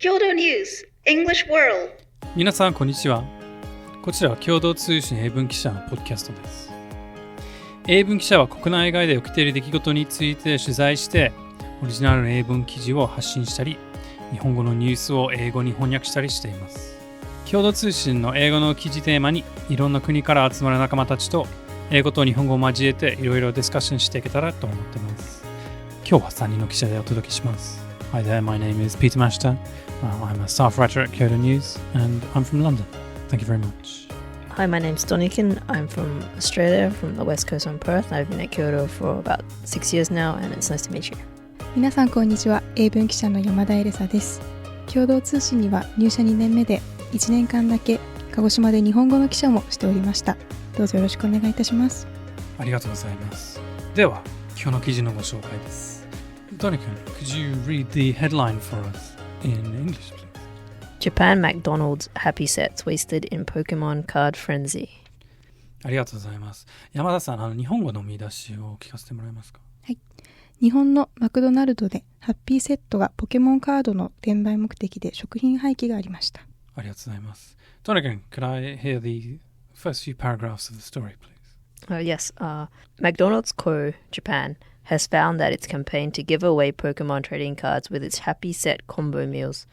Kyodo News English World。 皆さんこんにちは。こちらは共同通信英文記者のポッドキャストです。英文記者は国内外で起きている出来事について取材してオリジナルの英文記事を発信したり、日本語のニュースを英語に翻訳したりしています。共同通信の英語の記事テーマにいろんな国から集まる仲間たちと英語と日本語を交えていろいろディスカッションしていけたらと思っています。今日は3人の記者でお届けします。Hi there, my name is Peter Mashta. I'm a staff writer at Kyodo News and I'm from London. Thank you very much. Hi, my name's Donikin. I'm from Australia, from the west coast on Perth. I've been at Kyodo for about 6 years now and it's nice to meet you. 皆さんこんにちは。英文記者の山田エレサです。共同通信には入社2年目で1年間だけ鹿児島で日本語の記者もしておりました。どうぞよろしくお願いいたします。ありがとうございます。では、今日の記事のご紹介です。Donikin, could you read the headline for us in English, please? Japan McDonald's happy sets wasted in Pokemon card frenzy. ありがとうございます。山田さん、日本語の見出しを聞かせてもらえますか？はい。日本のマクドナルドでハッピーセットがポケモンカードの転売目的で食品廃棄がありました。ありがとうございます。Donikin, could I hear the first few paragraphs of the story, please? Yes. McDonald's Co. Japan has found that its campaign to give away Pokemon trading cards with its happy set combo meals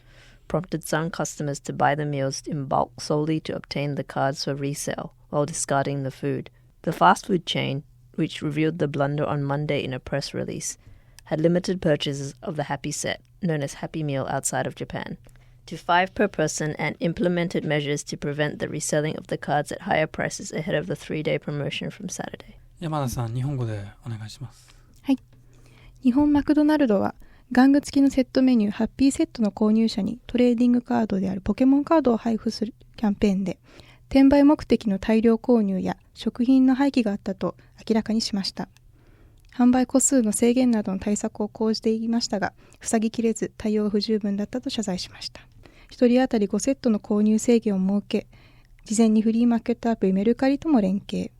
prompted some customers to buy the meals in bulk solely to obtain the cards for resale while discarding the food. The fast food chain, which revealed the blunder on Monday in a press release, had limited purchases of the happy set, known as Happy Meal outside of Japan, to 5 per person and implemented measures to prevent the reselling of the cards at higher prices ahead of the 3-day promotion from Saturday. 山田さん、日本語でお願いします。はい。日本マクドナルドは玩具付きのセットメニューハッピーセットの購入者にトレーディングカードであるポケモンカードを配布するキャンペーンで、転売目的の大量購入や食品の廃棄があったと明らかにしました。販売個数の制限などの対策を講じていましたが、塞ぎきれず対応が不十分だったと謝罪しました。1人当たり5セットの購入制限を設け、事前にフリーマーケットアプリメルカリとも連携。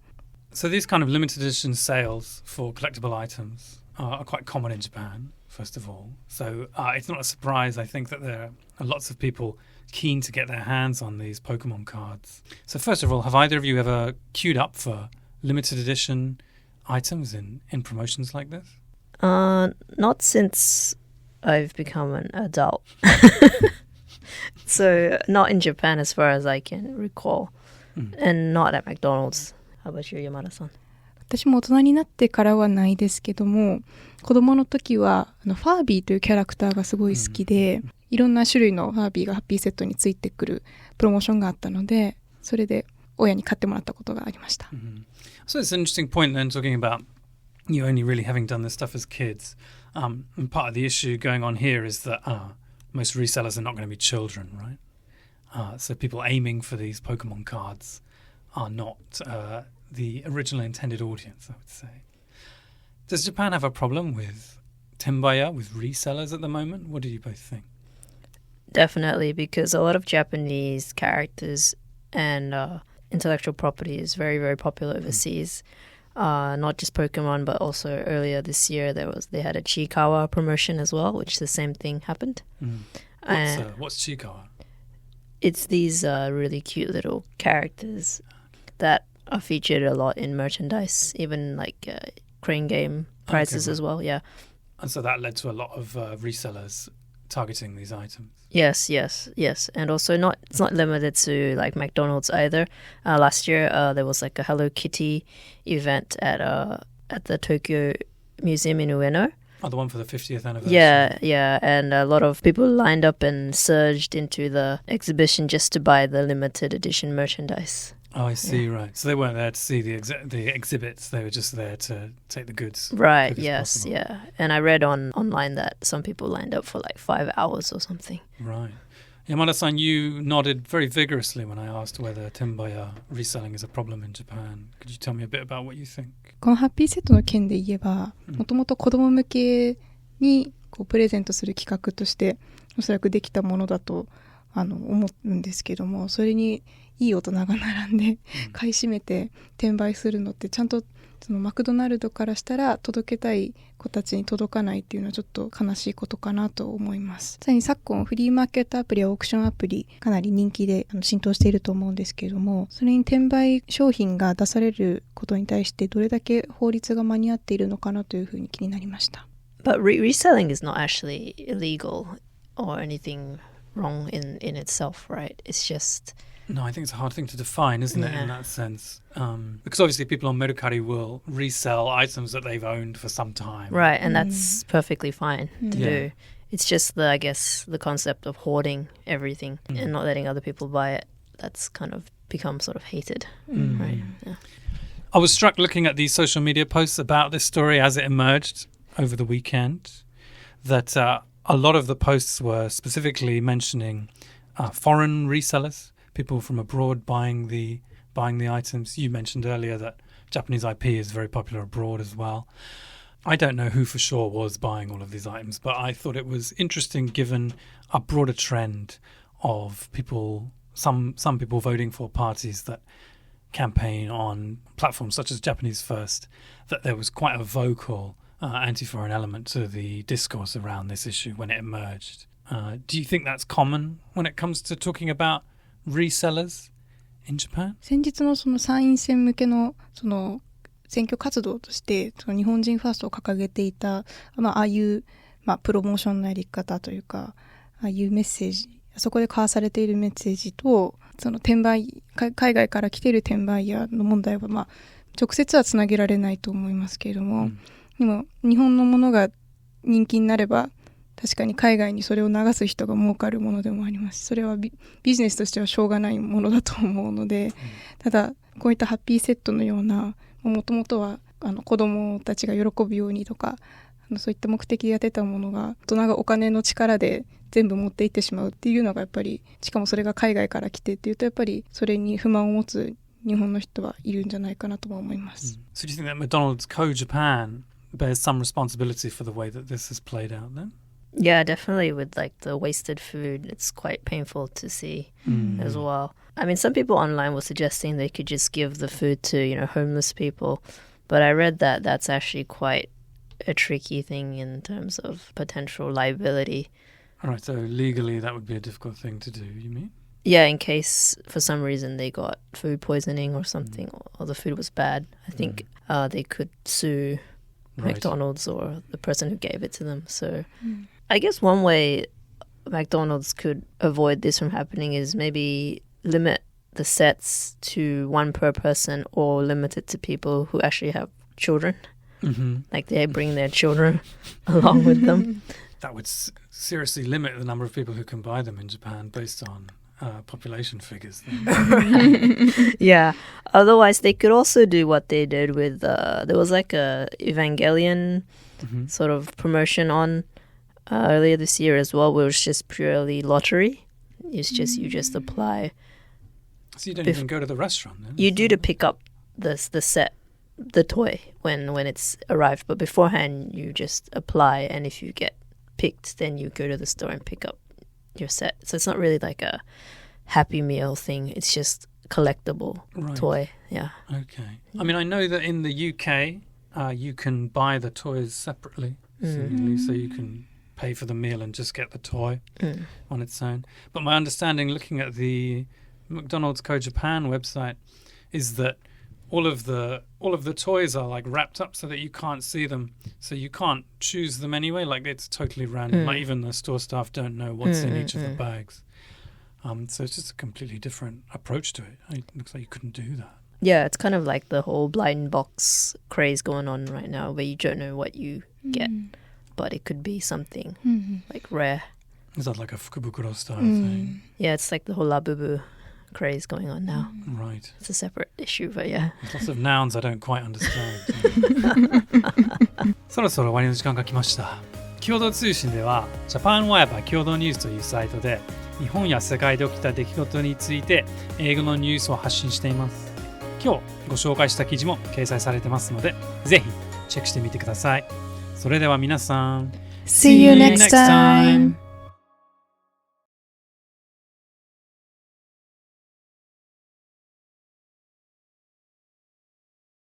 So these kind of limited edition sales for collectible items are quite common in Japan, first of all. So it's not a surprise, I think, that there are lots of people keen to get their hands on these Pokemon cards. So first of all, have either of you ever queued up for limited edition items in promotions like this? Not since I've become an adult. So not in Japan as far as I can recall. And not at McDonald's. How about you, Yamada-san? 私も大人になってからはないですけども、子供の時はファービーというキャラクターがすごい好きで、いろんな種類のファービーがハッピーセットについてくるプロモーションがあったので、それで親に買ってもらったことがありました。So it's an interesting point then, talking about you only really having done this stuff as kids. And part of the issue going on here is that most resellers are not going to be children, right? So people aiming for these Pokemon cards are not the original intended audience, I would say. Does Japan have a problem with tenbaya, with resellers at the moment? What do you both think? Definitely, because a lot of Japanese characters and intellectual property is very, very popular overseas. Not just Pokemon, but also earlier this year they had a Chiikawa promotion as well, which the same thing happened. What's Chiikawa? It's these really cute little characters that are featured a lot in merchandise, even like crane game prizes as well. Yeah. And so that led to a lot of resellers targeting these items. Yes. And also it's not limited to like McDonald's either. Last year there was like a Hello Kitty event at the Tokyo Museum in Ueno. Oh, the one for the 50th anniversary. Yeah, and a lot of people lined up and surged into the exhibition just to buy the limited edition merchandise. Oh, I see, right. So they weren't there to see the exhibits, they were just there to take the goods. Right, yes, possible. Yeah. And I read online that some people lined up for like 5 hours or something. Right. Yamada-san, you nodded very vigorously when I asked whether tenbaya reselling is a problem in Japan. Could you tell me a bit about what you think? このハッピーセットの件で言えば、もともと子供向けにプレゼントする企画としておそらくできたものだと思うんですけども、それにいい大人が並んで買い占めて転売するのってちゃんとそのマクドナルドからしたら届けたい子たちに届かないっていうのはちょっと悲しいことかなと思います。さらに昨今フリーマーケットアプリやオークションアプリかなり人気で浸透していると思うんですけれども、それに転売商品が出されることに対してどれだけ法律が間に合っているのかなというふうに気になりました。But reselling is not actually illegal or anything wrong in itself, right? It's just... No, I think it's a hard thing to define, isn't it, in that sense? Because obviously people on Mercari will resell items that they've owned for some time. Right, and that's perfectly fine to do. It's just I guess, the concept of hoarding everything and not letting other people buy it. That's kind of become sort of hated, right? Yeah. I was struck looking at these social media posts about this story as it emerged over the weekend that a lot of the posts were specifically mentioning foreign resellers, people from abroad buying the items. You mentioned earlier that Japanese IP is very popular abroad as well. I don't know who for sure was buying all of these items, but I thought it was interesting given a broader trend of people, some people voting for parties that campaign on platforms such as Japanese First, that there was quite a vocal anti-foreign element to the discourse around this issue when it emerged. Do you think that's common when it comes to talking about resellers in Japan? 先日のその参院選向けのその選挙活動としてその日本人ファーストを掲げていた、ああいう、プロモーションのやり方というか、ああいうメッセージ、そこで交わされているメッセージとその転売、海外から来ている転売ヤーの問題は、直接はつなげられないと思いますけれども、でも日本のものが人気になれば確かに海外にそれを流す人が儲かるものでもありますし、それはビジネスとしてはしょうがないものだと思うので、ただこういったハッピーセットのような、もともとは子供たちが喜ぶようにとか、そういった目的でやってたものが大人がお金の力で全部持っていってしまうっていうのがやっぱり、しかもそれが海外から来てっていうとやっぱりそれに不満を持つ日本の人はいるんじゃないかなとは思います。So do you think that McDonald's Co-Japan bears some responsibility for the way that this has played out then? Yeah, definitely with like the wasted food, it's quite painful to see as well. I mean, some people online were suggesting they could just give the food to, homeless people. But I read that that's actually quite a tricky thing in terms of potential liability. All right, so legally that would be a difficult thing to do, you mean? Yeah, in case for some reason they got food poisoning or something, or the food was bad, I think they could sue McDonald's or the person who gave it to them. So I guess one way McDonald's could avoid this from happening is maybe limit the sets to one per person or limit it to people who actually have children. Like they bring their children along with them. That would seriously limit the number of people who can buy them in Japan based on population figures. Yeah. Otherwise, they could also do what they did with, there was like a Evangelion sort of promotion on earlier this year as well, where it was just purely lottery. It's just, you just apply. So you don't even go to the restaurant then? You do to pick up the set, the toy, when it's arrived. But beforehand, you just apply, and if you get picked, then you go to the store and pick up your set. So it's not really like a Happy Meal thing. It's just collectible toy. Yeah. Okay. I mean, I know that in the UK, you can buy the toys separately, seemingly, so you can pay for the meal and just get the toy on its own. But my understanding, looking at the McDonald's Co-Japan website, is that all of the toys are like wrapped up so that you can't see them, so you can't choose them anyway. Like it's totally random. Like even the store staff don't know what's in each of the bags. So it's just a completely different approach to it. It looks like you couldn't do that. Yeah, it's kind of like the whole blind box craze going on right now, where you don't know what you get, but it could be something like rare. Is that like a fukubukuro style thing? Yeah, it's like the whole labubu craze going on now. Right. It's a separate issue, but yeah. There's lots of nouns I don't quite understand. そろそろ終わりの時間が来ました。共同通信ではジャパンワイバー共同ニュースというサイトで日本や世界で起きた出来事について英語のニュースを発信しています。今日ご紹介した記事も掲載されてますので、ぜひチェックしてみてください。それでは皆さん、See you next time!